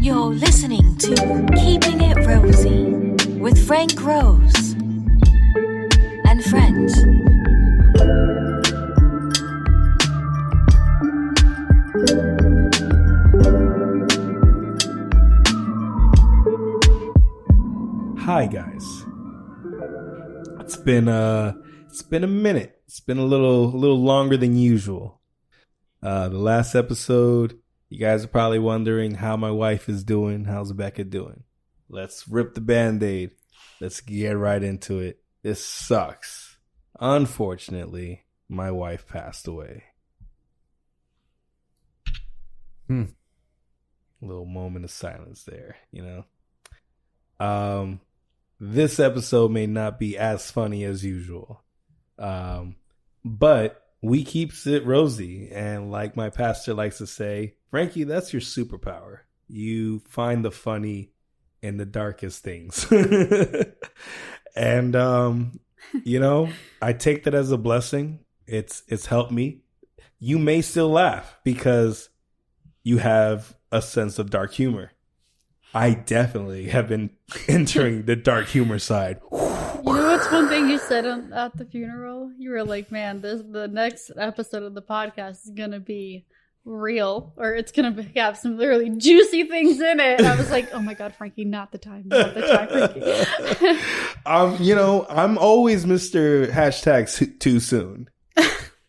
You're listening to Keeping It Rosy with Frank Rose and friends. Hi guys. It's been a minute. It's been a little longer than usual. The last episode, you guys are probably wondering how my wife is doing. How's Rebekkah doing? Let's rip the Band-Aid. Let's get right into it. This sucks. Unfortunately, my wife passed away. A little moment of silence there, you know. This episode may not be as funny as usual. But we keeps it rosy. And like my pastor likes to say, Frankie, that's your superpower. You find the funny in the darkest things. And, you know, I take that as a blessing. It's helped me. You may still laugh because you have a sense of dark humor. I definitely have been entering the dark humor side. You know what's one thing you said at the funeral? You were like, man, the next episode of the podcast is going to be real, or it's going to have some literally juicy things in it. And I was like, oh my God, Frankie, not the time, Frankie. You know, I'm always Mr. # too soon.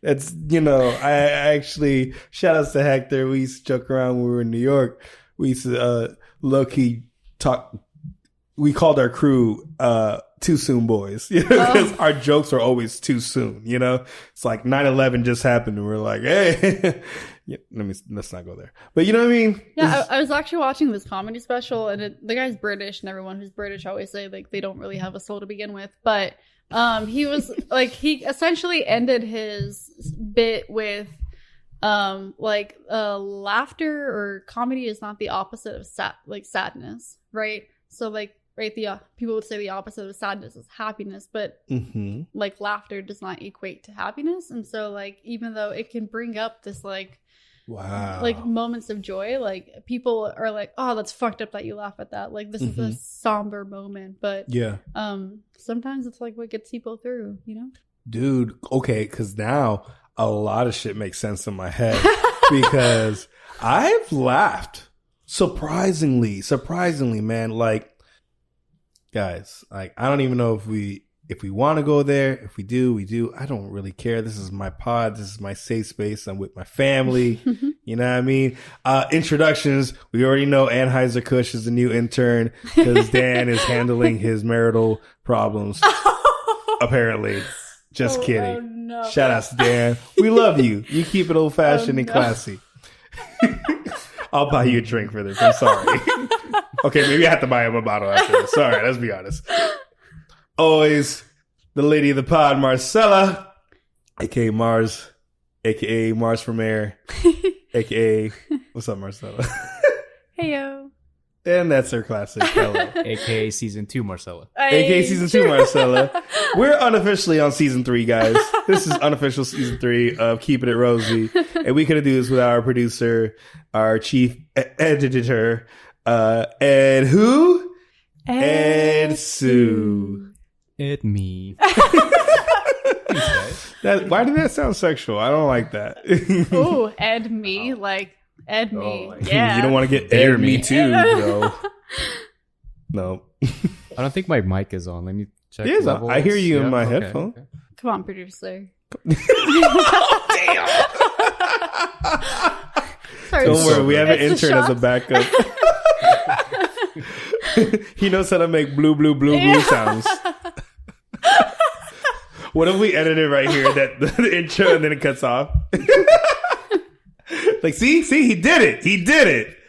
It's, you know, I actually, shout outs to Hector. We used to joke around when we were in New York. We used to low-key talk. We called our crew too soon boys, you know, because our jokes are always too soon, you know. It's like 9/11 just happened and we're like, hey, yeah, let's not go there. But you know what I mean? Yeah, I was actually watching this comedy special, and the guy's British, and everyone who's British always say like they don't really have a soul to begin with. But he was like, he essentially ended his bit with laughter or comedy is not the opposite of sadness, right? So like, right, people would say the opposite of sadness is happiness, but like laughter does not equate to happiness. And so like, even though it can bring up this like, wow, like moments of joy, like people are like, oh, that's fucked up that you laugh at that, like this is a somber moment, but yeah, sometimes it's like what gets people through, you know? Dude, okay, because now a lot of shit makes sense in my head because I've laughed surprisingly, man. Like, guys, like I don't even know if we want to go there. If we do, we do. I don't really care. This is my pod. This is my safe space. I'm with my family. You know what I mean? Introductions. We already know Anheuser-Busch is the new intern because Dan is handling his marital problems. Apparently. Just kidding. Oh, no. Shout out to Dan. We love you. You keep it old fashioned and classy. I'll buy you a drink for this. I'm sorry. Okay, maybe I have to buy him a bottle after this. Sorry, let's be honest. Always the lady of the pod, Marcella, aka Mars, aka Mars from Air, aka what's up, Marcella? Hey yo. And that's her classic fellow. AKA Season 2 Marcella. AKA Season 2 Marcella. We're unofficially on Season 3, guys. This is unofficial Season 3 of Keeping It Rosy. And we couldn't do this without our producer, our chief editor, Ed who? Ed Sue. Ed me. Why did that sound sexual? I don't like that. Oh, Ed me. Like, Ed me. Yeah. You don't want to get Ed me too, though. No. I don't think my mic is on. Let me check. Yes, I hear you in my headphone. Okay. Come on, producer. Damn. Sorry, don't worry, we have an intern as a backup. He knows how to make blue sounds. What if we edit it right here, that the intro, and then it cuts off? Like, see, he did it.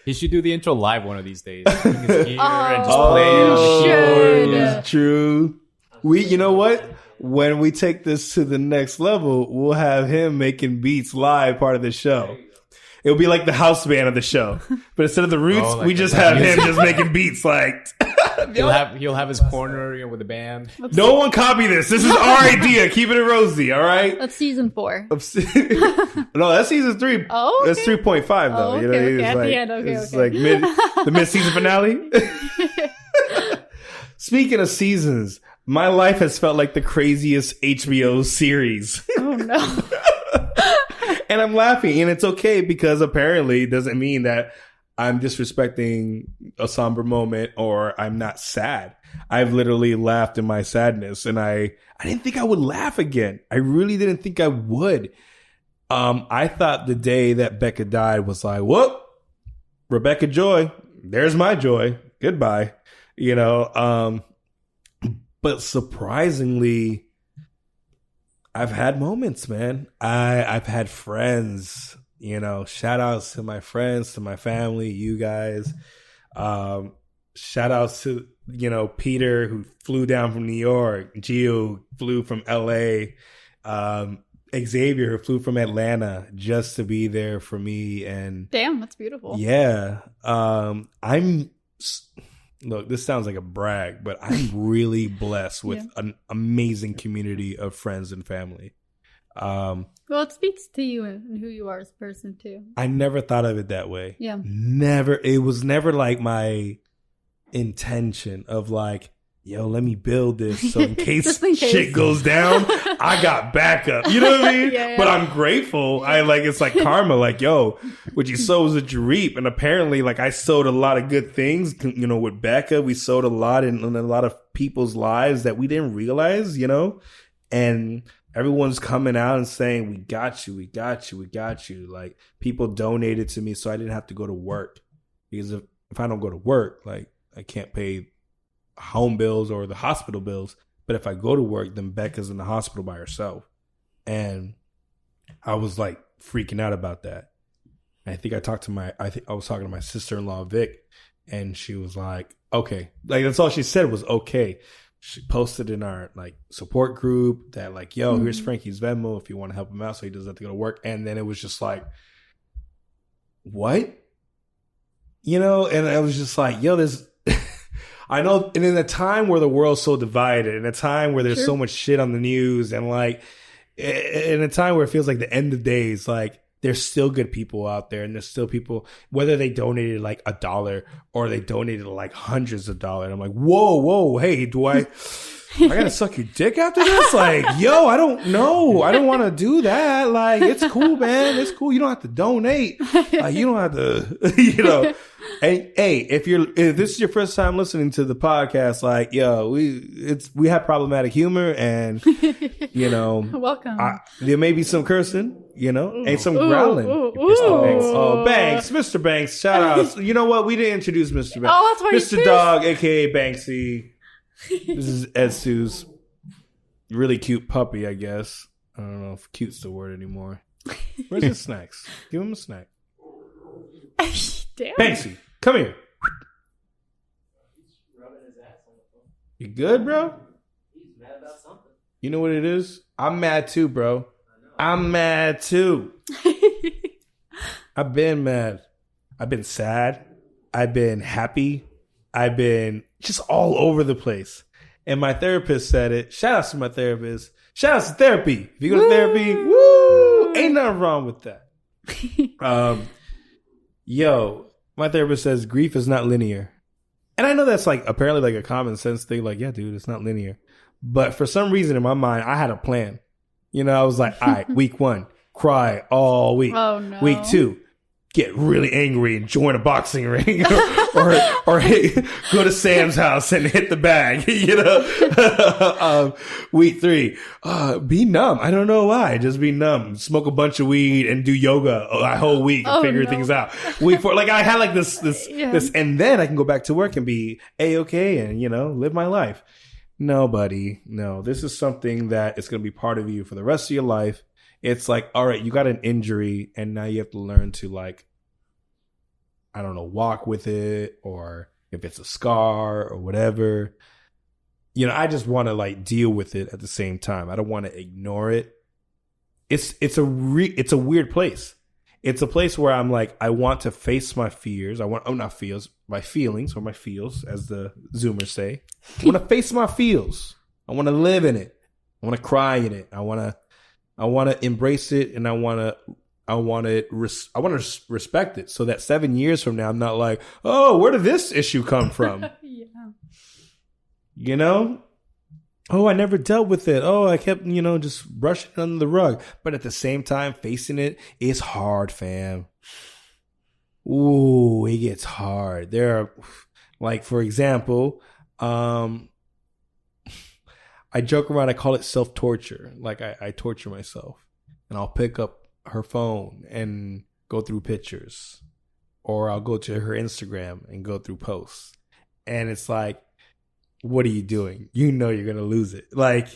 He should do the intro live one of these days. And just play it. It's true. You know what? When we take this to the next level, we'll have him making beats live part of the show. It'll be like the house band of the show. But instead of the roots, we just have him just making beats like... He'll have his corner, you know, with the band. No one copy this. This is our idea. Keep it Rosey, all right? That's season 4. No, that's season 3. Oh, okay. That's 3.5 though. Oh, okay, You know, okay. it's At like, the end, okay, it's okay. like the mid-season finale. Speaking of seasons, my life has felt like the craziest HBO series. Oh no. And I'm laughing, and it's okay because apparently it doesn't mean that I'm disrespecting a somber moment or I'm not sad. I've literally laughed in my sadness, and I didn't think I would laugh again. I really didn't think I would. I thought the day that Becca died was like, whoop, Rebekkah Joy, there's my joy. Goodbye. You know, but surprisingly, I've had moments, man. I've had friends, you know, shout outs to my friends, to my family, you guys. Shout outs to, you know, Peter, who flew down from New York. Gio flew from LA. Xavier, who flew from Atlanta just to be there for me. And Damn, that's beautiful. yeah, look, this sounds like a brag, but I'm really blessed with an amazing community of friends and family. Well, it speaks to you and who you are as a person too. I never thought of it that way. Yeah. Never. It was never like my intention of like, yo, let me build this so in case, Just in case. shit goes down, I got backup. You know what I mean? Yeah. But I'm grateful. I like, it's like karma. Like, yo, what you sow is what you reap. And apparently, like, I sowed a lot of good things. You know, with Becca, we sowed a lot in a lot of people's lives that we didn't realize, you know? And everyone's coming out and saying, we got you, we got you, we got you. Like, people donated to me so I didn't have to go to work. Because if I don't go to work, like, I can't pay home bills or the hospital bills. But if I go to work, then Becca's in the hospital by herself. And I was like freaking out about that. And I think I was talking to my sister-in-law, Vic, and she was like, okay. Like, that's all she said was okay. She posted in our like support group that like, yo, here's Frankie's Venmo if you want to help him out so he doesn't have to go to work. And then it was just like, what? You know, and I was just like, yo, there's I know, and in a time where the world's so divided, in a time where there's so much shit on the news, and like, in a time where it feels like the end of days, like, there's still good people out there, and there's still people, whether they donated like $1 or they donated like hundreds of dollars. I'm like, whoa, hey, do I gotta suck your dick after this? Like, yo, I don't know. I don't want to do that. Like, it's cool, man. It's cool. You don't have to donate. Like, you don't have to, you know. And hey, if this is your first time listening to the podcast, like, yo, we have problematic humor, and you know, Welcome. there may be some cursing, you know, and some growling. Mr. Banks, shout out. You know what? We didn't introduce Mr. Banks. Oh, that's right. Mr. Dog, aka Banksy. This is Ed Sue's really cute puppy, I guess. I don't know if cute's the word anymore. Where's his snacks? Give him a snack. Damn. Banksy, come here. You good, bro? He's mad about something. You know what it is? I'm mad too, bro. I'm mad too. I've been mad. I've been sad. I've been happy. I've been just all over the place. And my therapist said it. Shout out to my therapist. Shout out to therapy. If you go to therapy, woo, ain't nothing wrong with that. Yo, my therapist says grief is not linear. And I know that's like apparently like a common sense thing. Like, yeah, dude, it's not linear. But for some reason in my mind, I had a plan. You know, I was like, all right, week 1, cry all week. Oh, no. Week 2, get really angry and join a boxing ring, or hey, go to Sam's house and hit the bag. You know, week 3, be numb. I don't know why, just be numb. Smoke a bunch of weed and do yoga a whole week and figure things out. Week 4, like I had like this, and then I can go back to work and be A-okay and, you know, live my life. No, buddy, no. This is something that is going to be part of you for the rest of your life. It's like, all right, you got an injury and now you have to learn to like, I don't know, walk with it, or if it's a scar or whatever. You know, I just want to like deal with it at the same time. I don't want to ignore it. It's a weird place. It's a place where I'm like, I want to face my fears. Not feels, my feelings or my feels, as the Zoomers say. I want to face my feels. I want to live in it. I want to cry in it. I want to embrace it, and I want to respect it, so that 7 years from now, I'm not like, oh, where did this issue come from? Yeah. You know? Oh, I never dealt with it. Oh, I kept, just brushing it under the rug. But at the same time, facing it is hard, fam. Ooh, it gets hard. There are, like, for example, I joke around, I call it self-torture. Like, I torture myself. And I'll pick up her phone and go through pictures. Or I'll go to her Instagram and go through posts. And it's like, what are you doing? You know you're going to lose it. Like,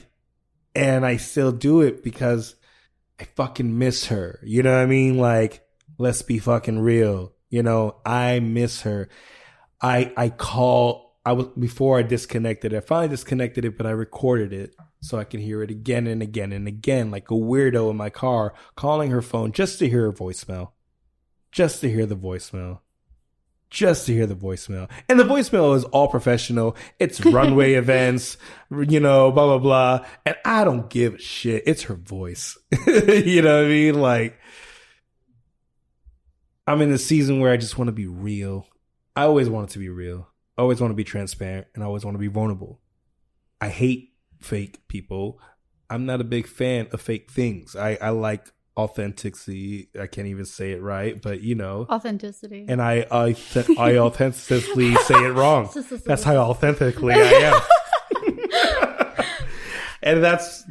and I still do it because I fucking miss her. You know what I mean? Like, let's be fucking real. I miss her. Before I disconnected it, I finally disconnected it, but I recorded it so I can hear it again and again and again, like a weirdo in my car, calling her phone just to hear her voicemail. Just to hear the voicemail. And the voicemail is all professional. It's runway events, blah, blah, blah. And I don't give a shit. It's her voice. You know what I mean? Like, I'm in a season where I just want to be real. I always want it to be real. I always want to be transparent, and I always want to be vulnerable. I hate fake people. I'm not a big fan of fake things. I like authenticity. I can't even say it right, but Authenticity. And I authentically say it wrong. That's how authentically I am. And that's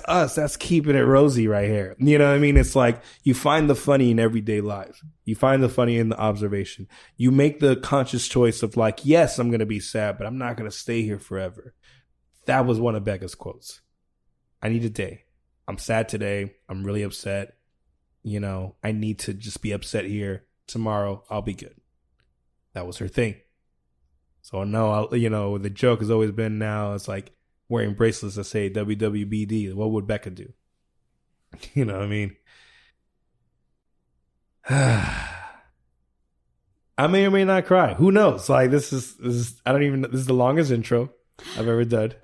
us. That's keeping it rosy right here. You know what I mean? It's like you find the funny in everyday life. You find the funny in the observation. You make the conscious choice of like, yes, I'm going to be sad, but I'm not going to stay here forever. That was one of Becca's quotes. I need a day. I'm sad today. I'm really upset. I need to just be upset here. Tomorrow, I'll be good. That was her thing. So no, the joke has always been now, it's like wearing bracelets that say WWBD. What would Becca do? You know what I mean? I may or may not cry. Who knows? Like this is this is the longest intro I've ever done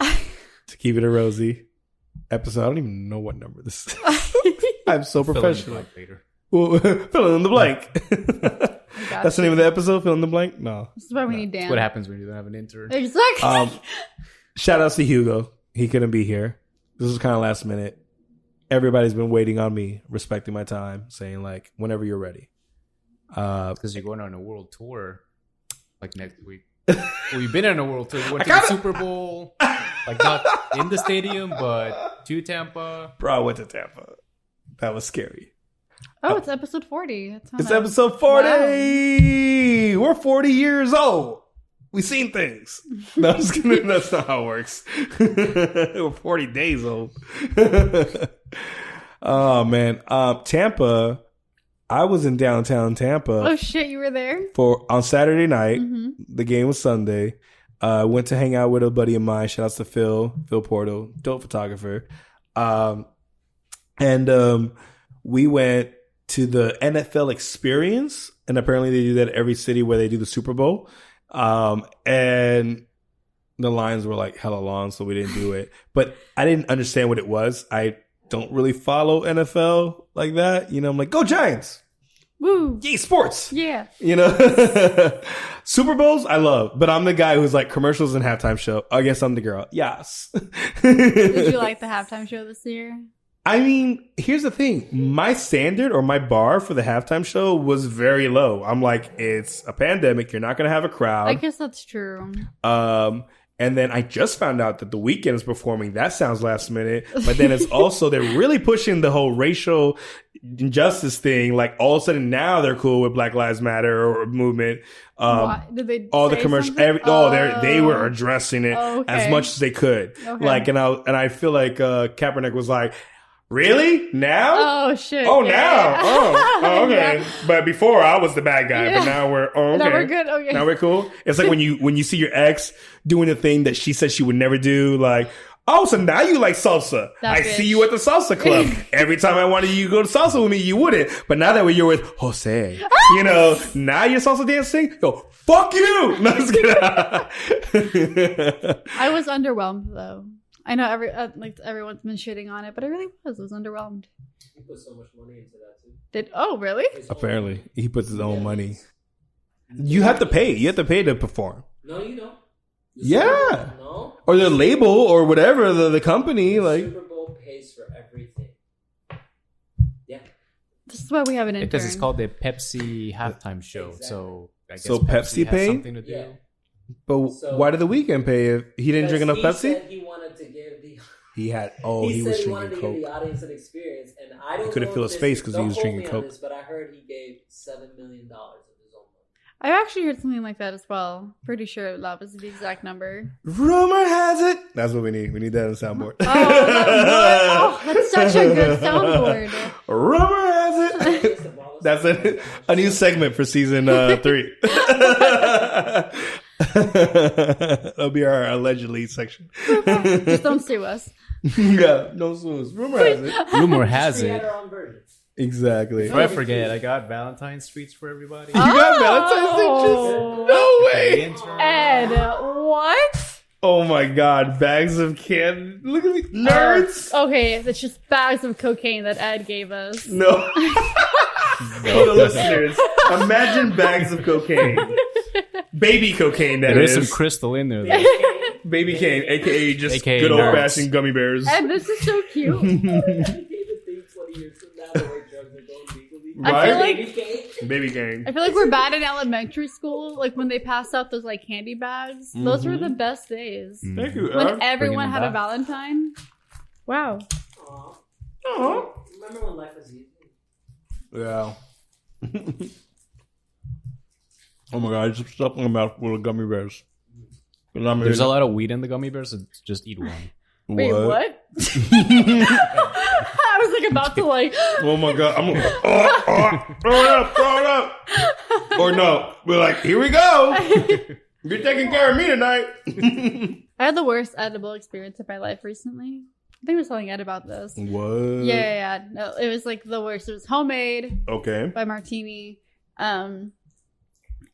to Keep It a Rosy episode. I don't even know what number this is. I'm so professional. Fill in the blank. That's the name of the episode. Fill in the blank. No, this is why we need Dan. That's what happens when you don't have an intern. Exactly. Shout outs to Hugo. He couldn't be here. This was kind of last minute. Everybody's been waiting on me, respecting my time, saying like, whenever you're ready. Because you're going on a world tour, like next week. Well, you've been on a world tour. You went to the Super Bowl, like not in the stadium, but to Tampa. Bro, I went to Tampa. That was scary. Oh, it's episode 40. It's episode 40. Wow. We're 40 years old. We've seen things. No, I'm just kidding. That's not how it works. We're 40 days old. Oh, man. Tampa. I was in downtown Tampa. Oh, shit. You were there? On Saturday night. Mm-hmm. The game was Sunday. Went to hang out with a buddy of mine. Shout outs to Phil Porto. Dope photographer. And we went to the NFL Experience, and apparently they do that at every city where they do the Super Bowl. And the lines were like hella long, so we didn't do it. But I didn't understand what it was. I don't really follow NFL like that. I'm like, go Giants. Woo. Yay, sports. Yeah. Super Bowls, I love. But I'm the guy who's like commercials and halftime show. I guess I'm the girl. Yes. Did you like the halftime show this year? I mean, here's the thing. My standard or my bar for the halftime show was very low. I'm like, it's a pandemic. You're not going to have a crowd. I guess that's true. And then I just found out that The Weeknd is performing. That sounds last minute. But then it's also, they're really pushing the whole racial injustice thing. Like all of a sudden now they're cool with Black Lives Matter or movement. Did they all the commercials? They were addressing it as much as they could. Okay. Like, and I feel like Kaepernick was like, really? Now? Oh, shit. Oh, yeah. Now? Oh, okay. Yeah. But before, I was the bad guy. Yeah. But now we're, okay. Now we're good. Okay. Now we're cool. It's like when you see your ex doing a thing that she said she would never do. Like, Oh, so now you like salsa. That I bitch. see you at the salsa club. Every time I wanted you to go to salsa with me, you wouldn't. But now that you're with Jose, you know, now you're salsa dancing. Yo, fuck you. No, just kidding. I was underwhelmed though. I know everyone's been shitting on it, but I really was. I was underwhelmed. You put so much money into that too. Oh really? Apparently, he puts his own money. You have to pay. You have to pay to perform. No, you don't. The Yeah. Super Bowl, no. Or the label or whatever, the company. The Like, Super Bowl pays for everything. Yeah. This is why we have an intern. Because it's called the Pepsi halftime show. Exactly. So I guess So Pepsi has paid? something to do. Yeah. but So- why did the weekend pay if he didn't drink enough Because Pepsi? He said he wanted to give the. He had. he He was said he wanted drinking to give Coke. the audience an experience, and I don't. couldn't know feel if his this- face 'cause he don't was quote drinking me on Coke. this, but I heard he gave $7 million of his own money. I've actually heard something like that as well. Pretty sure that was the exact number. Rumor has it. That's what we need. We need that on the soundboard. That's such a good soundboard. Rumor has it. That's a new segment for season 3. That'll be our allegedly section. Just don't sue us. Yeah, no sue. Rumor has it. Rumor has We had it. our own version. Exactly. Before I forget, I got Valentine's treats for everybody. You got Valentine's Oh. pictures? No The way. intern. Ed, what? Oh my god, bags of candy. Look at me. Nerds. Okay, it's just bags of cocaine that Ed gave us. No. For the listeners, imagine bags of cocaine. Baby cocaine, that There is. is some crystal in there, though. Baby cane, aka just AKA good old nerds. fashioned gummy bears. Ed, this is so cute. He even thinks 20 years from now the way drugs are going legally. I feel Right? like Baby cane. I feel like we're bad in elementary school, like when they passed out those like candy bags. Those were the best days. Thank you. When Ev. everyone them had a back. Valentine. Wow. Aw. Aw. Remember when life was easy? Yeah. Oh my god, I just stuck my mouth full of gummy bears. And I'm There's a lot of weed in the gummy bears, so just eat one. Wait, what? I was like about to like. Oh my god, I'm gonna throw it up. Or no, we're like, here we go. You're taking care of me tonight. I had the worst edible experience of my life recently. I think I was telling Ed about this. What? Yeah. No, it was like the worst. It was homemade Okay. by Martini.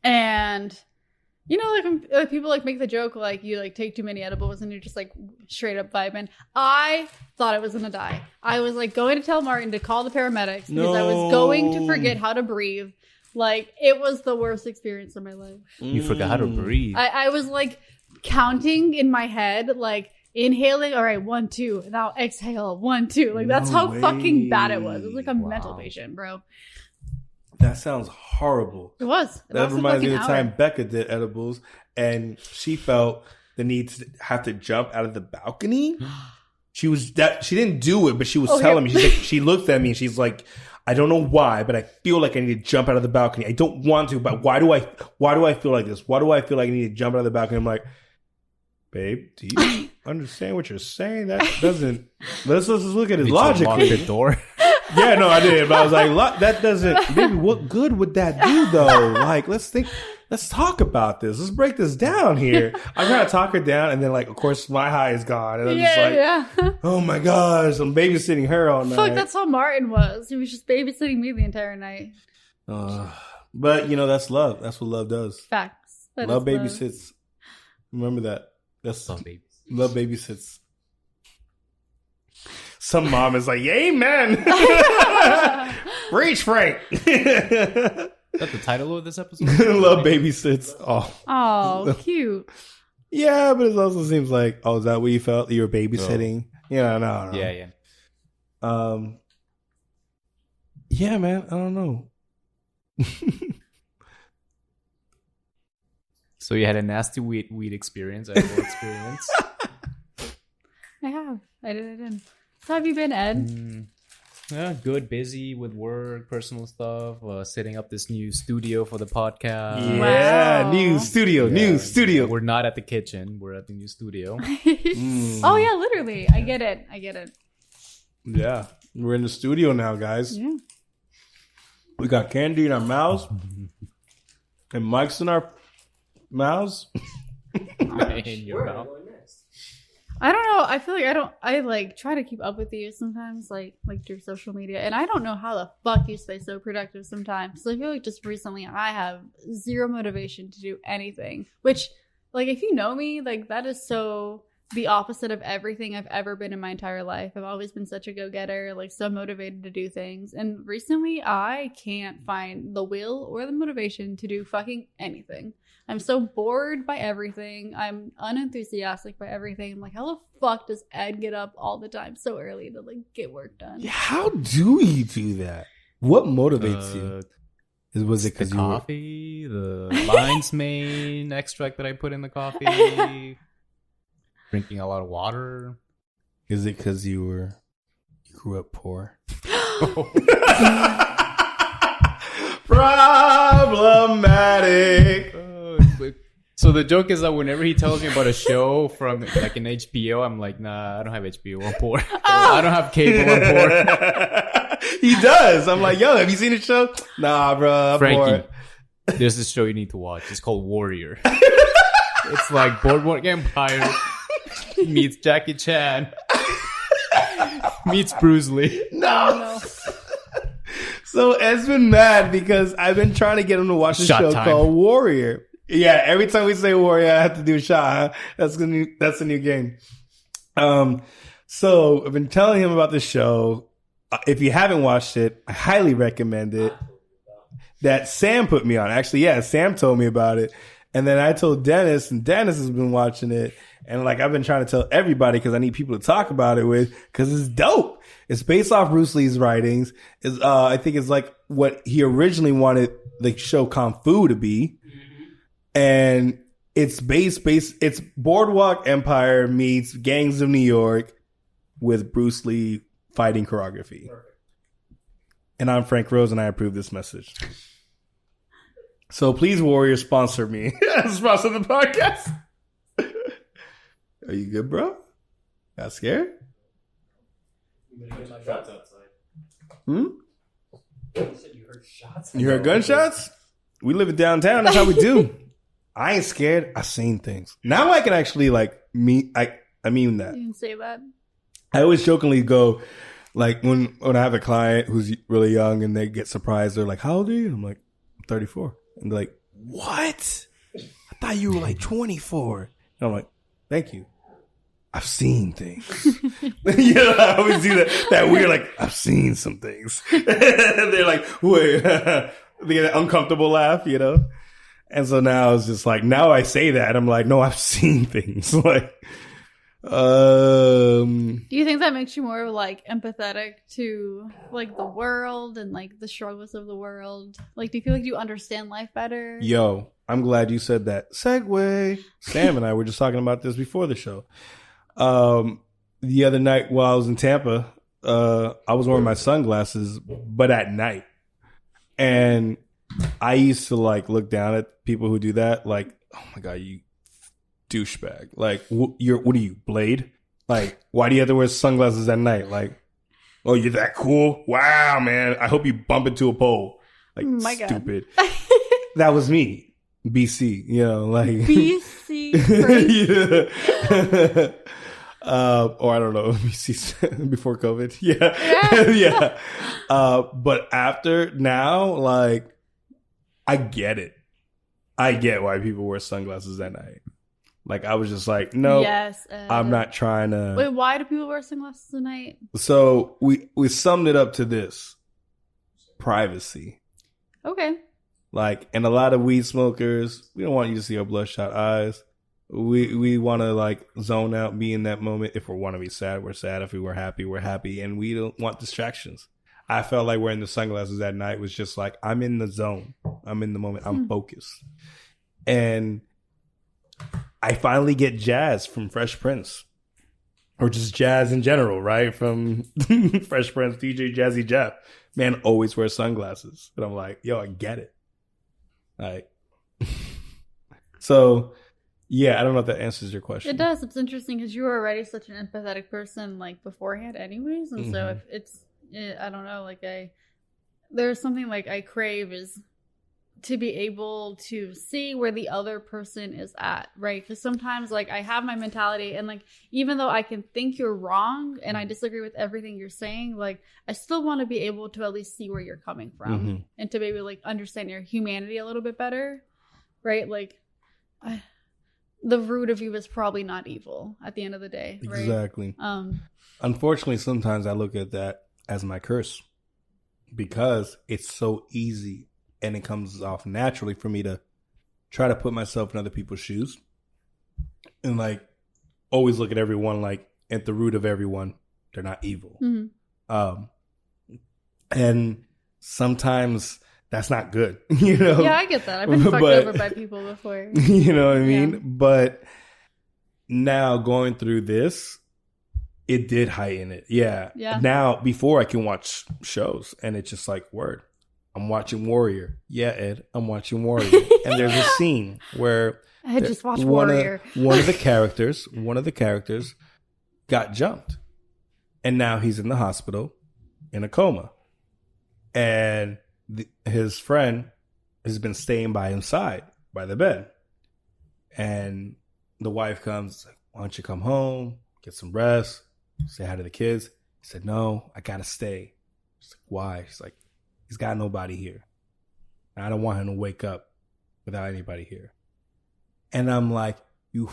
And you know, like when people like make the joke like you like take too many edibles and you're just like straight up vibing. I thought I was gonna die. I was like going to tell Martin to call the paramedics because I was going to forget how to breathe. Like it was the worst experience of my life. You forgot how to breathe. I was like counting in my head, like inhaling, all right, 1, 2, now exhale, 1, 2. Like that's No how fucking bad it way. was. It was like a mental patient, bro. That sounds horrible. It was. It That lasted reminds me like of an the hour. time Becca did edibles and she felt the need to have to jump out of the balcony. She didn't do it, but she was telling me. She's like, she looked at me and she's like, I don't know why, but I feel like I need to jump out of the balcony. I don't want to, but why do I feel like this? Why do I feel like I need to jump out of the balcony? I'm like, babe, do you understand what you're saying? That doesn't. Let's look at it Did you lock logically. the door? Yeah, no, I did, but I was like, that doesn't. Baby, what good would that do though? Like, let's talk about this. Let's break this down here. I'm trying to talk her down, and then like, of course, my high is gone, and I'm just like, Yeah. oh my gosh, I'm babysitting her all night. Fuck, that's how Martin was. He was just babysitting me the entire night. But you know, that's love. That's what love does. Facts. That Love is babysits. Remember that. That's Some babies. love babysits. Some mom is like, "Yay, man! Reach, Frank." Is that the title of this episode? Love babysits. Oh, Oh, cute. yeah, but it also seems like, oh, is that what you felt? You were babysitting? Yeah, no. Yeah. Yeah, man. I don't know. So you had a nasty weed experience, edible experience. I have. I did. So have you been, Ed? Yeah, good, busy with work, personal stuff, setting up this new studio for the podcast. Yeah, Wow. new studio. We're not at the kitchen. We're at the new studio. Oh yeah, literally. I get it. Yeah, we're in the studio now, guys. Yeah. We got candy in our mouths and mics in our mouths. In your Where are mouth. we going next? I don't know. I feel like I like try to keep up with you sometimes, like through social media, and I don't know how the fuck you stay so productive sometimes. So I feel like just recently I have zero motivation to do anything, which, like, if you know me, like, that is so the opposite of everything I've ever been in my entire life. I've always been such a go-getter, like, so motivated to do things. And recently I can't find the will or the motivation to do fucking anything. I'm so bored by everything. I'm unenthusiastic by everything. I'm like, how the fuck does Ed get up all the time so early to, like, get work done? Yeah, how do you do that? What motivates you? Was it because the you coffee, the lion's mane extract that I put in the coffee, drinking a lot of water? Is it because you grew up poor? Problematic. So the joke is that whenever he tells me about a show from like an HBO, I'm like, nah, I don't have HBO. I'm poor. I don't have cable. I'm poor. He does. I'm like, yo, have you seen the show? Nah, bro. I'm Frankie, poor. there's this show you need to watch. It's called Warrior. It's like Boardwalk Empire meets Jackie Chan meets Bruce Lee. No. So Ed's been mad because I've been trying to get him to watch a show called Warrior. Yeah, every time we say Warrior, I have to do a shot. Huh? That's a new game. So I've been telling him about the show. If you haven't watched it, I highly recommend it. That Sam put me on. Actually, yeah, Sam told me about it. And then I told Dennis, and Dennis has been watching it. And like, I've been trying to tell everybody because I need people to talk about it with, because it's dope. It's based off Bruce Lee's writings. I think it's like what he originally wanted the show Kung Fu to be. And it's it's Boardwalk Empire meets Gangs of New York with Bruce Lee fighting choreography. Perfect. And I'm Frank Rose, and I approve this message. So please, Warrior, sponsor me. Sponsor the podcast. Are you good, bro? Got scared? Shots outside. You said you heard shots. You heard gunshots? We live in downtown. That's how we do. I ain't scared. I seen things. Now I can actually I mean that. You can say that. I always jokingly go, like, when I have a client who's really young and they get surprised, they're like, how old are you? I'm like, I'm 34. And they're like, what? I thought you were like 24. And I'm like, thank you. I've seen things. I always do that weird, like, I've seen some things. They're like, wait. They get an uncomfortable laugh, And so now it's just like, now I say that, I'm like, no, I've seen things. Like, do you think that makes you more like empathetic to like the world and like the struggles of the world? Like, do you feel like you understand life better? Yo, I'm glad you said that. Segue. Sam and I were just talking about this before the show. The other night while I was in Tampa, I was wearing my sunglasses, but at night. And I used to like look down at people who do that, like, oh my God, you douchebag. Like, what are you, Blade? Like, why do you have to wear sunglasses at night? Like, oh, you're that cool? Wow, man. I hope you bump into a pole. Like, my stupid. That was me. BC, like. BC. Yeah. Or I don't know, BC before COVID. Yeah. But after now, like, I get it. I get why people wear sunglasses at night. Like, I was just like, no, yes, I'm not trying to. Wait, why do people wear sunglasses at night? So we summed it up to this: privacy. Okay. Like, and a lot of weed smokers, we don't want you to see our bloodshot eyes. We want to like zone out, be in that moment. If we want to be sad, we're sad. If we were happy, we're happy, and we don't want distractions. I felt like wearing the sunglasses at night was just like, I'm in the zone. I'm in the moment. I'm focused. And I finally get jazz from Fresh Prince. Or just jazz in general, right? From Fresh Prince, DJ Jazzy Jeff. Man always wears sunglasses. And I'm like, yo, I get it. Like, so, yeah, I don't know if that answers your question. It does. It's interesting because you were already such an empathetic person, like, beforehand anyways. And so if it's, I don't know, like, there's something like I crave is to be able to see where the other person is at, right? Because sometimes, like, I have my mentality, and like, even though I can think you're wrong and I disagree with everything you're saying, like, I still want to be able to at least see where you're coming from and to maybe like understand your humanity a little bit better, right? Like, the root of you is probably not evil at the end of the day, right? Exactly. Unfortunately, sometimes I look at that as my curse because it's so easy. And it comes off naturally for me to try to put myself in other people's shoes and like always look at everyone like at the root of everyone, they're not evil. And sometimes that's not good, you know? Yeah, I get that. I've been fucked over by people before. You know what I mean? Yeah. But now going through this, it did heighten it. Yeah. Now, before I can watch shows and it's just like, word. I'm watching Warrior. Yeah, Ed, I'm watching Warrior. And there's a scene where I just watched Warrior. One of the characters got jumped. And now he's in the hospital in a coma. And his friend has been staying by his side, by the bed. And the wife comes, like, why don't you come home, get some rest, say hi to the kids. He said, no, I got to stay. She's like, why? She's like, he's got nobody here. And I don't want him to wake up without anybody here. And I'm like, you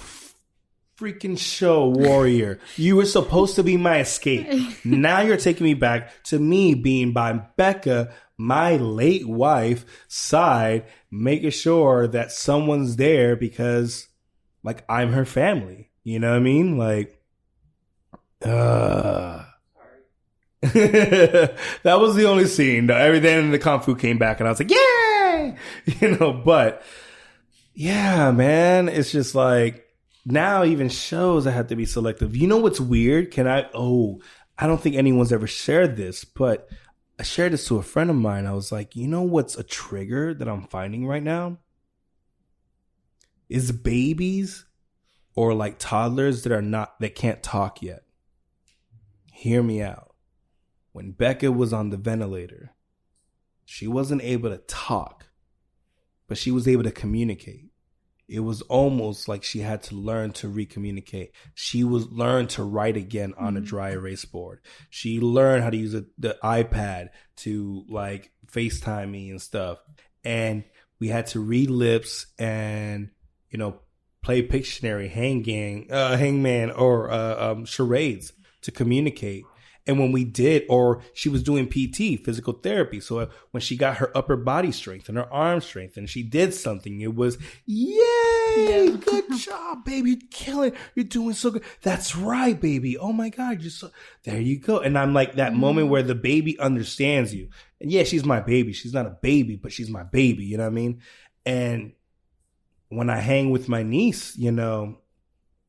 freaking show Warrior. You were supposed to be my escape. Now you're taking me back to me being by Becca, my late wife, side, making sure that someone's there because, like, I'm her family. You know what I mean? Like, that was the only scene. Everything in the Kung Fu came back and I was like, yay! You know, but yeah, man, it's just like now even shows I have to be selective. You know what's weird? I don't think anyone's ever shared this, but I shared this to a friend of mine. I was like, you know what's a trigger that I'm finding right now? Is babies or like toddlers that can't talk yet. Hear me out. When Becca was on the ventilator, she wasn't able to talk, but she was able to communicate. It was almost like she had to learn to recommunicate. She learned to write again on a dry erase board. She learned how to use the iPad to like FaceTime me and stuff. And we had to read lips and, you know, play Pictionary, Hangman, or charades to communicate. And when we did, or she was doing PT, physical therapy. So when she got her upper body strength and her arm strength and she did something, it was, yay, good job, baby. You're killing it. You're doing so good. That's right, baby. Oh my God. There you go. And I'm like that moment where the baby understands you. And yeah, she's my baby. She's not a baby, but she's my baby. You know what I mean? And when I hang with my niece, you know,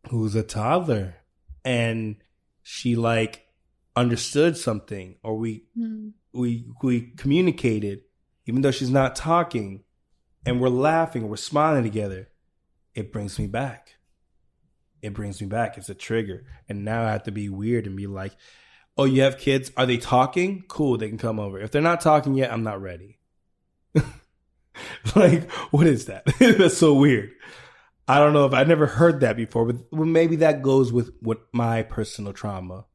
who's a toddler, and she like, understood something, or we communicated, even though she's not talking, and we're laughing, we're smiling together. It brings me back. It's a trigger. And now I have to be weird and be like, oh, you have kids? Are they talking? Cool, they can come over. If they're not talking yet, I'm not ready. Like, what is that? That's so weird. I don't know if I've never heard that before, but maybe that goes with my personal trauma.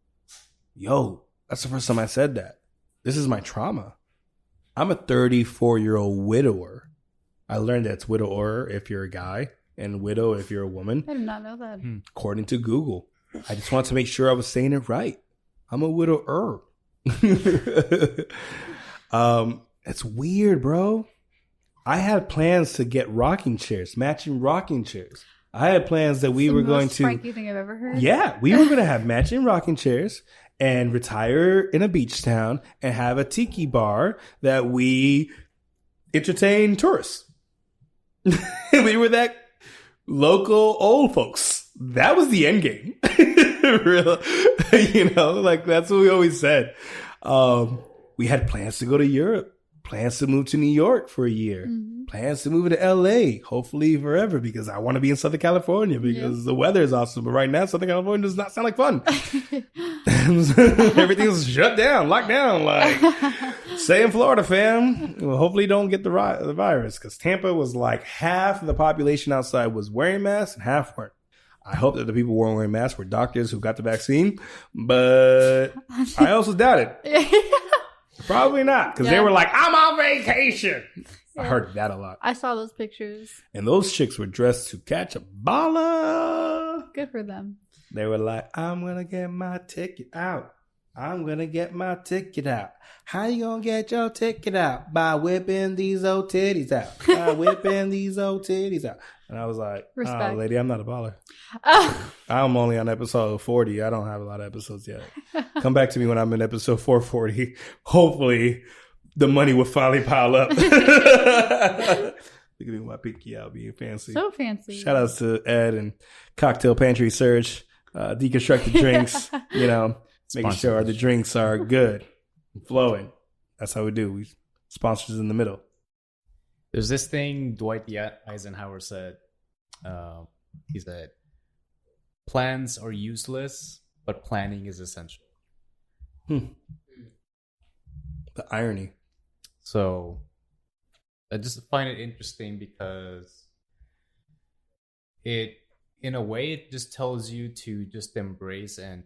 Yo, that's the first time I said that. This is my trauma. I'm a 34-year-old widower. I learned that it's widower if you're a guy and widow if you're a woman. I did not know that. According to Google. I just wanted to make sure I was saying it right. I'm a widower. It's weird, bro. I had plans to get rocking chairs, matching rocking chairs. I had plans that we were going to... the most Frankie thing I've ever heard. Yeah, we were going to have matching rocking chairs and retire in a beach town and have a tiki bar that we entertain tourists. We were that local old folks. That was the end game. Real, you know, like that's what we always said. We had plans to go to Europe, plans to move to New York for a year, plans to move to LA, hopefully forever, because I want to be in Southern California because the weather is awesome. But right now, Southern California does not sound like fun. Everything's shut down, locked down. Like, Stay in Florida, fam. Well, hopefully you don't get the virus, because Tampa was like half of the population outside was wearing masks and half weren't. I hope that the people who weren't wearing masks were doctors who got the vaccine, but I also doubt it. Probably not, because they were like, I'm on vacation. I heard that a lot. I saw those pictures. And those chicks were dressed to catch a baller. Good for them. They were like, I'm going to get my ticket out. I'm going to get my ticket out. How you going to get your ticket out? By whipping these old titties out. By whipping these old titties out. And I was like, Respect. Oh, lady, I'm not a baller. Oh. I'm only on episode 40. I don't have a lot of episodes yet. Come back to me when I'm in episode 440. Hopefully, the money will finally pile up. Look at me with my pinky out being fancy. So fancy. Shout outs to Ed and Cocktail Pantry Search. Deconstruct the drinks, making sure the drinks are good and flowing. That's how we do. We sponsors in the middle. There's this thing Dwight Eisenhower said. He said, plans are useless, but planning is essential. The irony. So I just find it interesting because in a way, it just tells you to just embrace and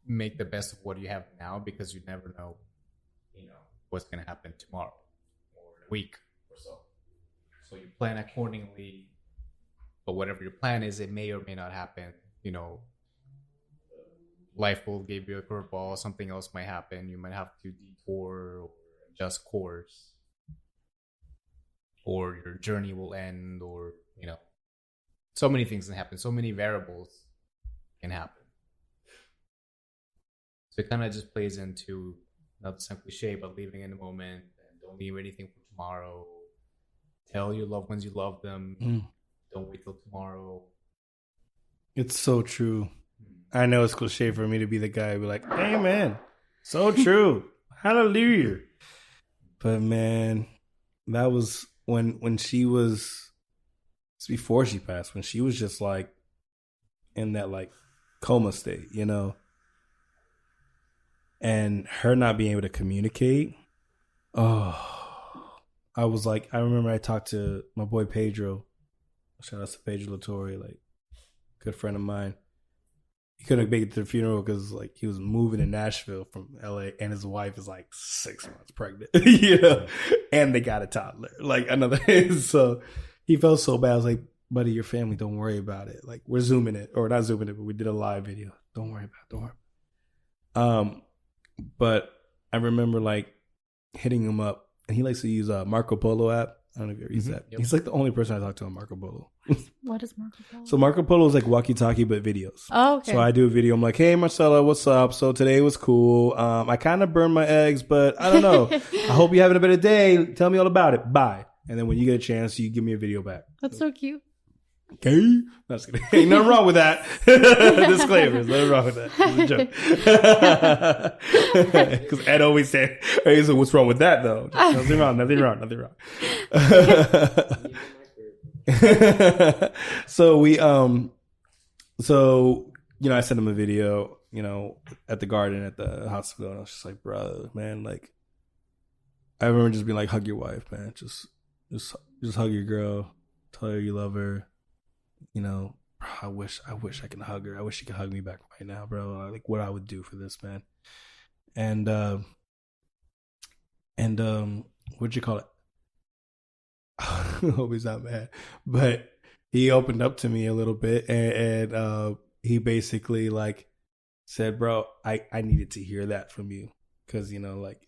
make the best of what you have now, because you never know, what's going to happen tomorrow or in a week or so. So you plan accordingly, but whatever your plan is, it may or may not happen. Life will give you a curveball. Something else might happen. You might have to detour or adjust course, or your journey will end, or so many things can happen. So many variables can happen. So it kind of just plays into, not some cliche, but living in the moment and don't leave anything for tomorrow. Tell your loved ones you love them. Don't wait till tomorrow. It's so true. I know it's cliche for me to be the guy who be like, hey, man, so true. Hallelujah. But, man, that was when she was, it's before she passed, when she was just like in that like coma state, and her not being able to communicate. Oh, I was like, I remember I talked to my boy Pedro. Shout out to Pedro Latorre, like good friend of mine. He couldn't make it to the funeral because like he was moving to Nashville from LA, and his wife is like 6 months pregnant, and they got a toddler, like another. So he felt so bad. I was like, buddy, your family, don't worry about it. Like we're zooming it, or not zooming it, but we did a live video. Don't worry about it. Don't worry. But I remember like hitting him up, and he likes to use Marco Polo app. I don't know if you ever use that. Yep. He's like the only person I talk to on Marco Polo. What is Marco Polo? So Marco Polo is like walkie-talkie, but videos. Oh, okay. So I do a video. I'm like, hey, Marcella, what's up? So today was cool. I kind of burned my eggs, but I don't know. I hope you're having a better day. Tell me all about it. Bye. And then when you get a chance, you give me a video back. That's so cute. Okay. No, just kidding. Ain't nothing wrong with that. Disclaimers. Nothing wrong with that. It's a joke. Because Ed always said, hey, so what's wrong with that, though? Nothing wrong. Nothing wrong. Nothing wrong. So we, I sent him a video, at the garden at the hospital. And I was just like, bro, man, like, I remember just being like, hug your wife, man. Just hug your girl. Tell her you love her. I wish I could hug her. I wish she could hug me back right now, bro. Like what I would do for this, man. And what'd you call it? I hope he's not mad. But he opened up to me a little bit, and he basically like said, bro, I needed to hear that from you. Cause like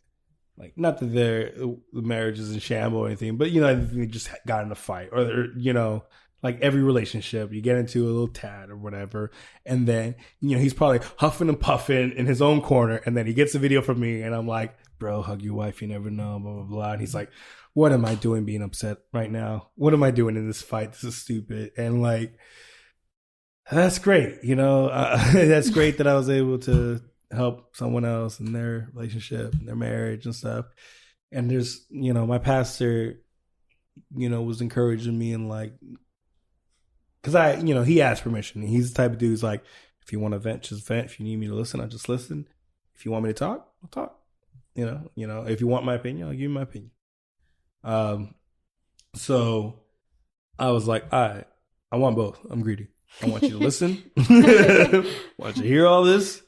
not that the marriage is in shambles or anything, but they just got in a fight, or like every relationship, you get into a little tad or whatever, and then he's probably huffing and puffing in his own corner, and then he gets a video from me, and I'm like, bro, hug your wife, you never know, blah blah blah. And he's like, what am I doing being upset right now? What am I doing in this fight? This is stupid. And like, that's great, that's great that I was able to help someone else in their relationship and their marriage and stuff. And there's my pastor was encouraging me, and like, because he asked permission. He's the type of dude who's like, if you want to vent, just vent. If you need me to listen, I'll just listen. If you want me to talk, I'll talk. You know, if you want my opinion, I'll give you my opinion. So I was like, all right, I want both. I'm greedy. I want you to listen. I want you to hear all this.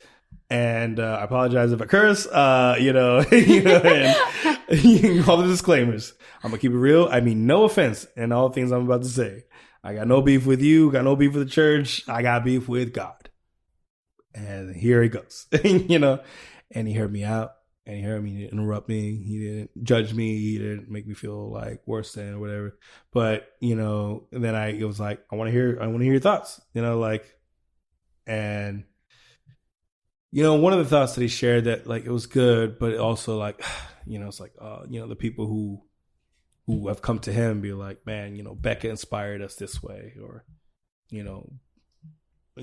And I apologize if I curse, and all the disclaimers. I'm going to keep it real. I mean, no offense in all the things I'm about to say. I got no beef with you, got no beef with the church. I got beef with God. And here he goes, and he heard me out. And he heard me, he didn't interrupt me. He didn't judge me. He didn't make me feel like worse than or whatever. But, and then it was like, I want to hear your thoughts, and, one of the thoughts that he shared that like, it was good, but it also like, it's like, the people who have come to him and be like, man, Becca inspired us this way, or,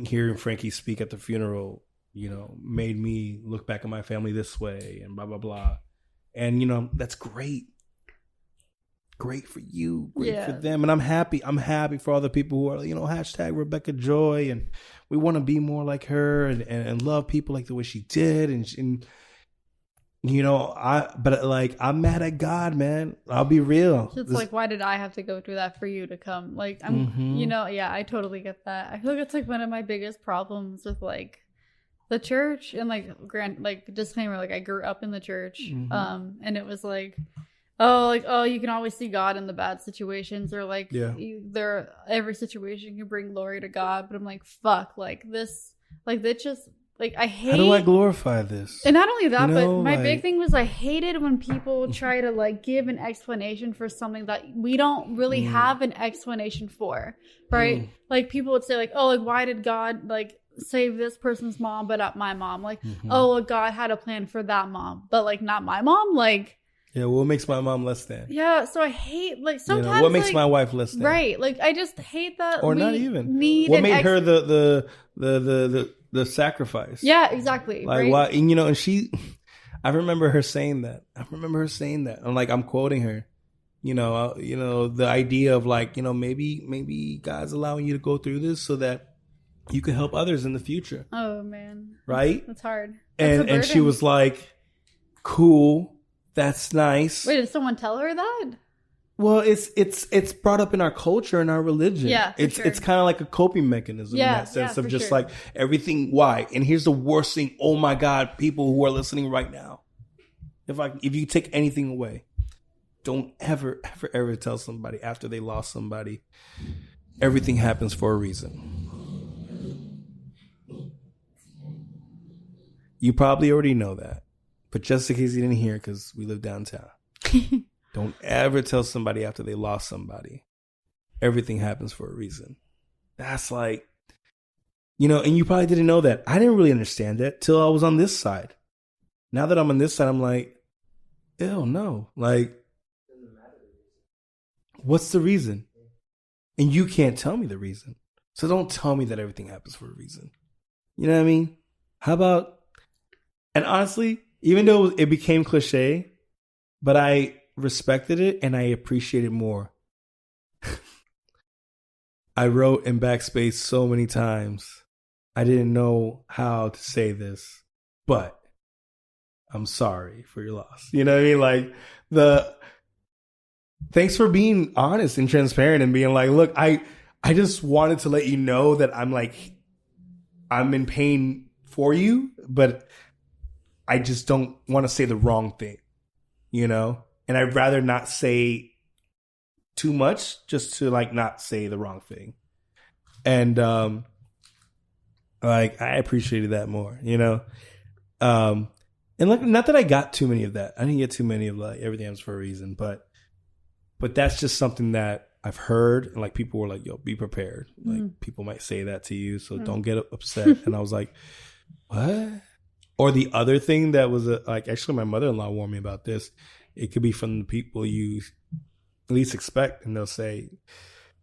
hearing Frankie speak at the funeral, made me look back at my family this way and blah, blah, blah. And, that's great. Great for you. Great for them. And I'm happy. I'm happy for all the people who are, hashtag Rebekkah Joy. And we want to be more like her and love people like the way she did. And I'm mad at God, man. I'll be real. It's like, why did I have to go through that for you to come? Like, I totally get that. I feel like it's like one of my biggest problems with like the church and like disclaimer, like I grew up in the church. And it was like, you can always see God in the bad situations, or like every situation can bring glory to God. But I'm like, fuck, like this, like that just like I hate. How do I glorify this? And not only that, but my big thing was I hated when people try to like give an explanation for something that we don't really have an explanation for, right? Like people would say like, oh, like why did God like save this person's mom but not my mom? Like, oh, God had a plan for that mom, but like not my mom. Like, yeah, what makes my mom less than? Yeah, so I hate like sometimes what makes my wife less than? Right, like I just hate that. Or not even. What made her the sacrifice? Yeah, exactly. Like right? why? And, and she, I remember her saying that. I'm like, I'm quoting her. The idea of like, maybe God's allowing you to go through this so that you can help others in the future. Oh man, right? That's hard. And she was like, "Cool, that's nice." Wait, did someone tell her that? Well, it's brought up in our culture and our religion. Yeah, it's kind of like a coping mechanism in that sense of just like everything. Why? And here's the worst thing. Oh my God, people who are listening right now, if you take anything away, don't ever tell somebody after they lost somebody, everything happens for a reason. You probably already know that, but just in case you didn't hear, because we live downtown, don't ever tell somebody after they lost somebody, everything happens for a reason. That's like, and you probably didn't know that. I didn't really understand that till I was on this side. Now that I'm on this side, I'm like, ew, no. Like, what's the reason? And you can't tell me the reason. So don't tell me that everything happens for a reason. You know what I mean? How about... And honestly, even though it became cliche, but I respected it and I appreciated it more. I wrote in backspace so many times. I didn't know how to say this, but I'm sorry for your loss. You know what I mean? Like thanks for being honest and transparent and being like, look, I just wanted to let you know that I'm in pain for you, but I just don't want to say the wrong thing, and I'd rather not say too much just to like not say the wrong thing. And like I appreciated that more, and like not that I got too many of that. I didn't get too many of like everything happens for a reason, but that's just something that I've heard, and like people were like, yo, be prepared. Like people might say that to you, so don't get upset. And I was like, what? Or the other thing that was like, actually, my mother-in-law warned me about this. It could be from the people you least expect, and they'll say,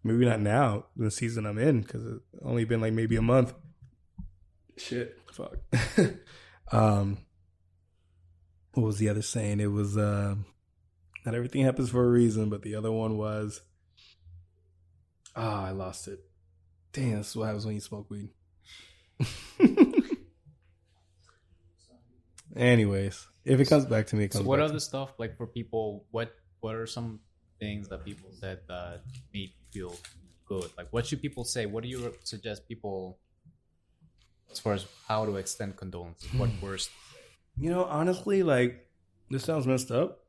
maybe not now, the season I'm in, because it's only been like maybe a month. Shit, fuck. What was the other saying? It was not everything happens for a reason, but the other one was, I lost it. Damn, that's what happens when you smoke weed. Anyways, If it comes back to me, it comes So what back other stuff, like for people, what are some things that people said that made you feel good? Like what should people say? What do you suggest people as far as how to extend condolences? What words? You know, honestly, like, this sounds messed up.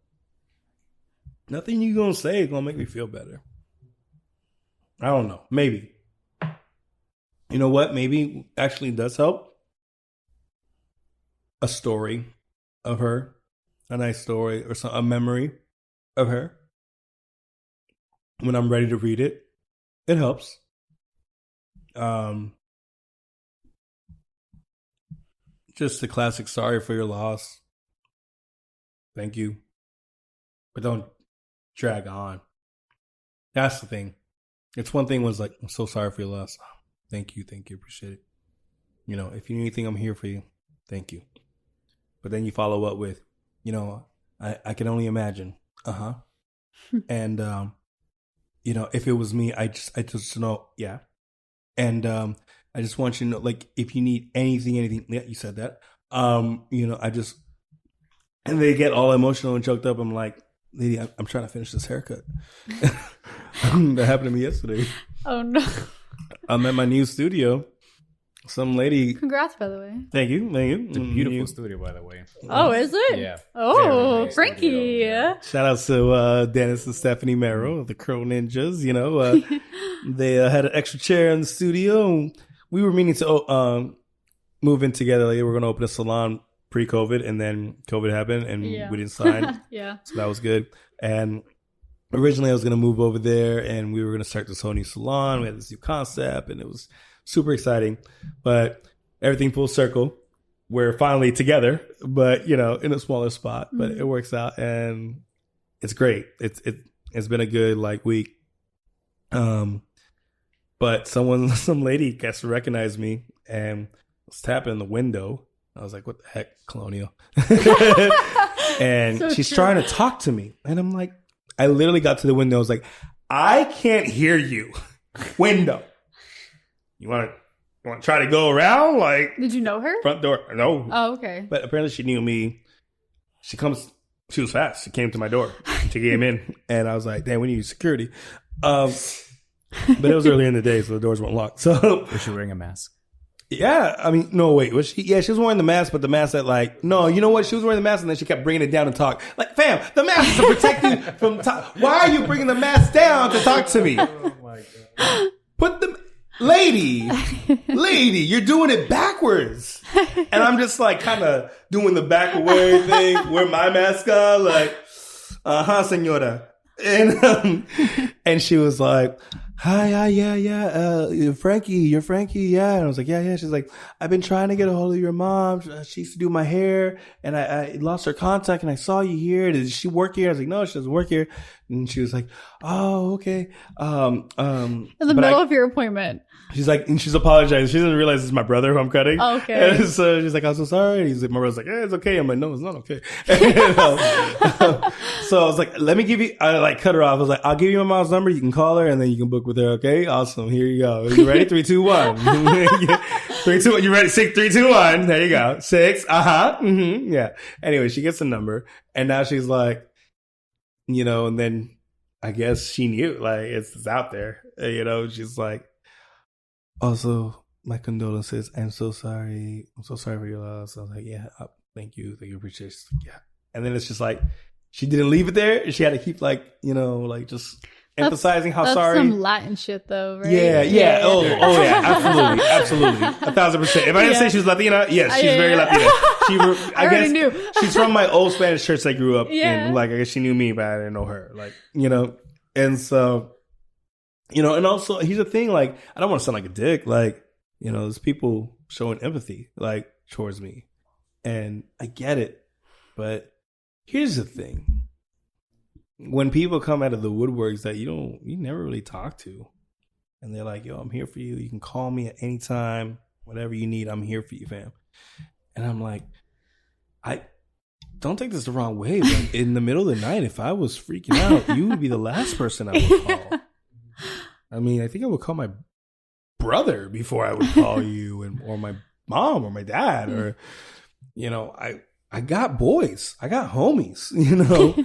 Nothing you gonna say is gonna make me feel better. I don't know. Maybe. You know what? Maybe actually does help. A story of her. A nice story or a memory of her. When I'm ready to read it, it helps. Just the classic sorry for your loss. Thank you. But don't drag on. That's the thing. It's one thing was like, I'm so sorry for your loss. Thank you, appreciate it. You know, if you need anything, I'm here for you. Thank you. But then you follow up with, you know, I can only imagine. And you know, if it was me, I just know, yeah. And I just want you to know, like, if you need anything, yeah, you said that. You know, and they get all emotional and choked up. I'm like, lady, I'm trying to finish this haircut. That happened to me yesterday. Oh no. I'm at my new studio. Some lady. Congrats, by the way. Thank you. It's a beautiful studio, by the way. Oh, is it? Yeah. Oh, nice Frankie. studio, yeah. Shout out to Dennis and Stephanie Merrill of the Crow Ninjas. You know, they had an extra chair in the studio. We were meaning to move in together. Like, we were going to open a salon pre-COVID, and then COVID happened, and we didn't sign. Yeah. So that was good. And originally, I was going to move over there, and we were going to start this whole new salon. We had this new concept, and it was super exciting. But everything full circle. We're finally together, but, you know, in a smaller spot. But it works out, and it's great. It's been a good, like, week. But some lady gets to recognize me and was tapping the window. I was like, what the heck, Colonial? And so she's trying to talk to me. And I'm like, I literally got to the window. I was like, I can't hear you. Window. You want to try to go around? Like, did you know her? Front door. No. Oh, okay. But apparently she knew me. She was fast. She came to my door to get him in. And I was like, damn, we need security. But it was early in the day, so the doors weren't locked. So was she wearing a mask? Yeah, I mean, no, wait, was she? Yeah, she was wearing the mask, but the mask that, like, no, you know what? She was wearing the mask, and then she kept bringing it down to talk. Like, fam, the mask is to protect you from talk. Why are you bringing the mask down to talk to me? Oh my god! Put the lady, you're doing it backwards, and I'm just like kind of doing the back away thing, wear my mask on, like, senora, and she was like, hi, yeah, Frankie, you're Frankie, yeah. And I was like, yeah. She's like, I've been trying to get a hold of your mom. She used to do my hair, and I lost her contact, and I saw you here. Does she work here? I was like, no, she doesn't work here. And she was like, oh, okay. In the middle of your appointment. She's like, and she's apologizing. She doesn't realize it's my brother who I'm cutting. Oh, okay. And so she's like, I'm so sorry. And he's like, my brother's like, yeah, it's okay. I'm like, no, it's not okay. So I was like, let me give you, I like cut her off. I was like, I'll give you my mom's number. You can call her and then you can book with her. Okay. Awesome. Here you go. You ready? 3, 2, 1. 3, 2, 1. You ready? 6, 3, 2, 1. There you go. 6. Mm-hmm. Yeah. Anyway, she gets the number and now she's like, you know, and then I guess she knew, like, it's out there, you know, she's like, also, my condolences. I'm so sorry. I'm so sorry for your loss. I was like, yeah, thank you. Appreciate it. Yeah. And then it's just like, she didn't leave it there. She had to keep, like, you know, like, just emphasizing how sorry. That's some Latin shit, though, right? Yeah. Oh, yeah. Absolutely. 1,000%. If I didn't say she was Latina, yes, she's very Latina. I guess knew. She's from my old Spanish church I grew up in. Like, I guess she knew me, but I didn't know her. Like, you know, and so, you know, and also, here's the thing, like, I don't want to sound like a dick. Like, you know, there's people showing empathy, like, towards me. And I get it. But here's the thing. When people come out of the woodworks that you never really talk to, and they're like, yo, I'm here for you. You can call me at any time. Whatever you need, I'm here for you, fam. And I'm like, I don't take this the wrong way, but in the middle of the night, if I was freaking out, you would be the last person I would call. I mean, I think I would call my brother before I would call you, or my mom or my dad, or, you know, I got boys. I got homies, you know?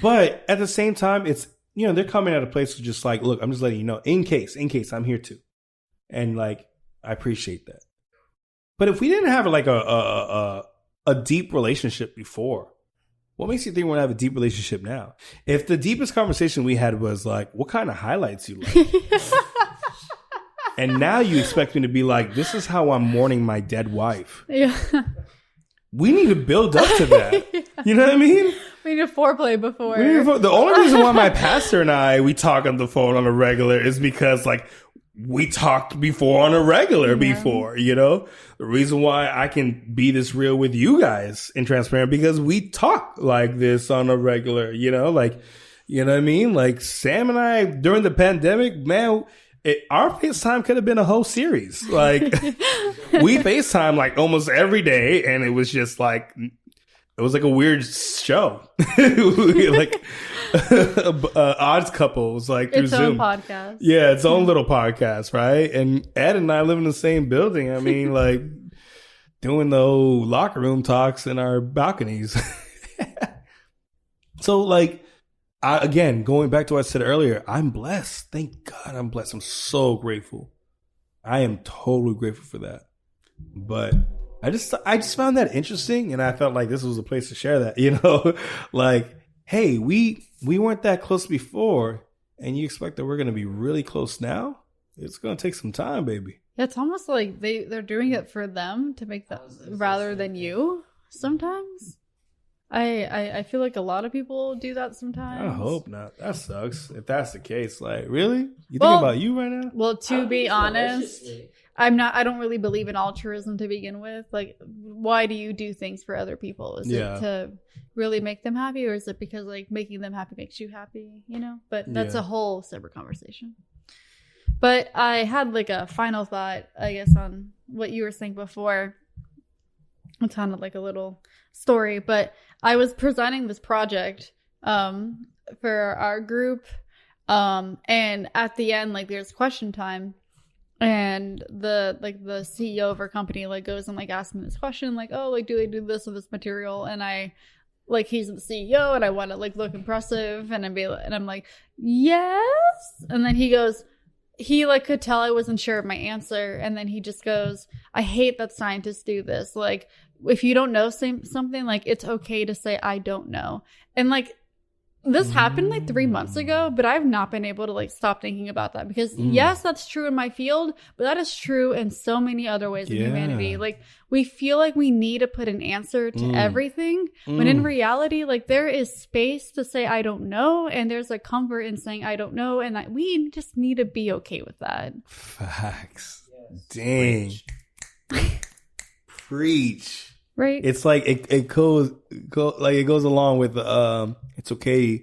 But at the same time, it's, you know, they're coming at a place to just like, look, I'm just letting you know, in case I'm here too. And like, I appreciate that. But if we didn't have like a deep relationship before, what makes you think we're going to have a deep relationship now? If the deepest conversation we had was like, what kind of highlights you like? And now you expect me to be like, this is how I'm mourning my dead wife. Yeah. We need to build up to that. Yeah. You know what I mean? We need a foreplay before. The only reason why my pastor and we talk on the phone on a regular is because like we talked before on a regular before, you know? The reason why I can be this real with you guys and transparent because we talk like this on a regular, you know? Like, you know what I mean? Like Sam and I during the pandemic, man, our FaceTime could have been a whole series. Like we FaceTime like almost every day and it was just like, it was like a weird show. Like Odd's Couple was like through its Zoom. own podcast. Yeah, its own little podcast, right? And Ed and I live in the same building. I mean, like doing the whole locker room talks in our balconies. So like, again, going back to what I said earlier, I'm blessed. Thank God I'm blessed. I'm so grateful. I am totally grateful for that. But I just found that interesting, and I felt like this was a place to share that, you know? Like, hey, we weren't that close before, and you expect that we're going to be really close now? It's going to take some time, baby. It's almost like they're doing it for them to make that rather than you sometimes. I feel like a lot of people do that sometimes. I hope not. That sucks. If that's the case, like, really? You think about you right now? Well, to be honest, I don't really believe in altruism to begin with. Like, why do you do things for other people? Is it to really make them happy, or is it because like making them happy makes you happy, you know? But that's a whole separate conversation. But I had like a final thought, I guess, on what you were saying before. It sounded like a little story, but I was presenting this project for our group, and at the end, like, there's question time, and the CEO of our company like goes and like asks me this question, like, oh, like, do they do this with this material? And I, like, he's the CEO, and I want to like look impressive, and I'm like, yes. And then he like could tell I wasn't sure of my answer, and then he just goes, I hate that scientists do this. Like, if you don't know something, like, it's okay to say I don't know. And like, this happened like 3 months ago, but I've not been able to like stop thinking about that, because yes, that's true in my field, but that is true in so many other ways in humanity. Like, we feel like we need to put an answer to everything, when in reality, like, there is space to say I don't know, and there's a comfort in saying I don't know, and that we just need to be okay with that. Facts. Yes. Dang. Preach. Right. It's like it goes along with it's okay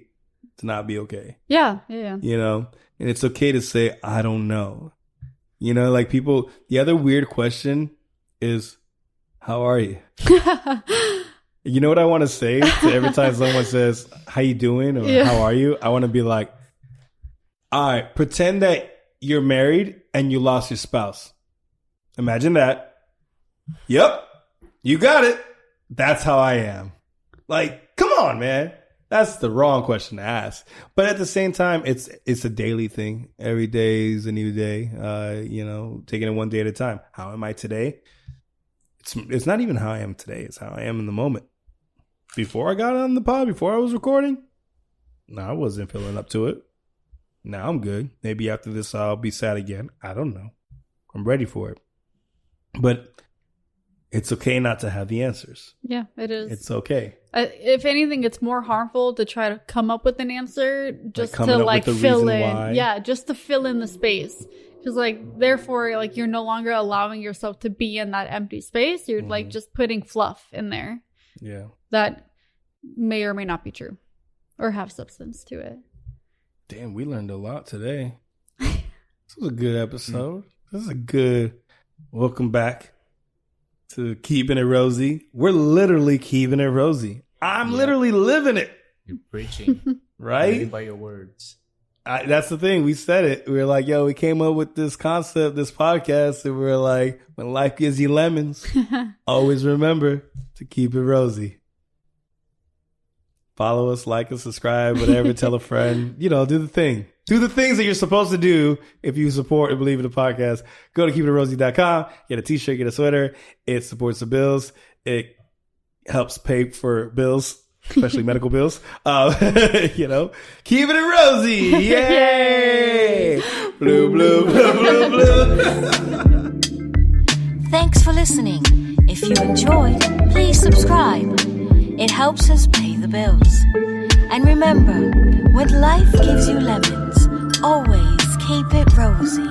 to not be okay. Yeah. You know, and it's okay to say I don't know. You know, like, people. The other weird question is, how are you? You know what I want to say to every time someone says, how you doing, or how are you? I want to be like, all right, pretend that you're married and you lost your spouse. Imagine that. Yep. You got it. That's how I am. Like, come on, man. That's the wrong question to ask. But at the same time, it's a daily thing. Every day is a new day. You know, taking it one day at a time. How am I today? It's not even how I am today. It's how I am in the moment. Before I got on the pod, before I was recording, no, I wasn't feeling up to it. Now I'm good. Maybe after this, I'll be sad again. I don't know. I'm ready for it. But it's okay not to have the answers. Yeah, it is. It's okay. If anything, it's more harmful to try to come up with an answer just to like fill in. Why. Yeah, just to fill in the space. Because like, therefore, like, you're no longer allowing yourself to be in that empty space. You're like just putting fluff in there. Yeah. That may or may not be true, or have substance to it. Damn, we learned a lot today. This was a good episode. This is a good welcome back to Keeping It Rosy. We're literally keeping it rosy. I'm literally living it. You're preaching. Right? By your words. That's the thing. We said it. We were like, yo, we came up with this concept, this podcast, and we were like, when life gives you lemons, always remember to keep it rosy. Follow us, like us, subscribe, whatever. Tell a friend. You know, do the thing. Do the things that you're supposed to do if you support and believe in the podcast. Go to keepitrosy.com. Get a t-shirt, get a sweater. It supports the bills. It helps pay for bills, especially medical bills. You know, keep it rosy. Yay! Blue, blue, blue, blue, blue. Thanks for listening. If you enjoyed, please subscribe. It helps us pay the bills. And remember, when life gives you lemons, always keep it rosy.